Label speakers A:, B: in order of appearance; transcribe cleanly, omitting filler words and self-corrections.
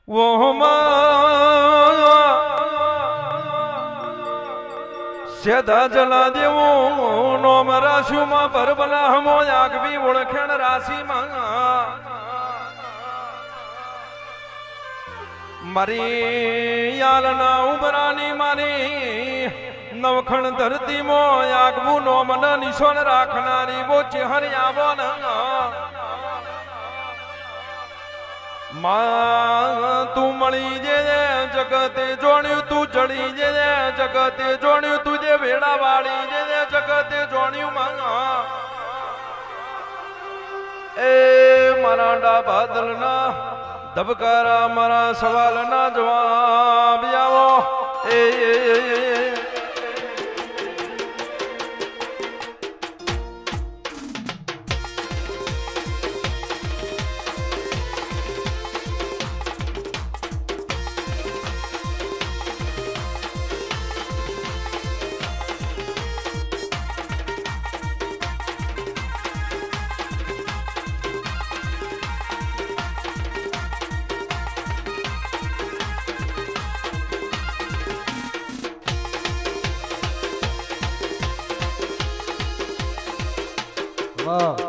A: वो સેધા જલા દેવું નોમ રાશિમાં પરબલા હમો આગવી ઓળખેણ રાશિમાં મારી યાલના ઉબરાની મારી નવખણ ધરતીમાં આગવું નોમન નિશાન રાખનારી વો ચેહર આવો ન માં તું મળી જે જગતે જોણ્યું તું ચડી જે જગતે જોણ્યું તું જે વેડા વાળી જે જગતે જોણ્યું માં એ મારા ડા બાદલના ધબકારા મારા સવાલના જવાબ આવો એ
B: વાહ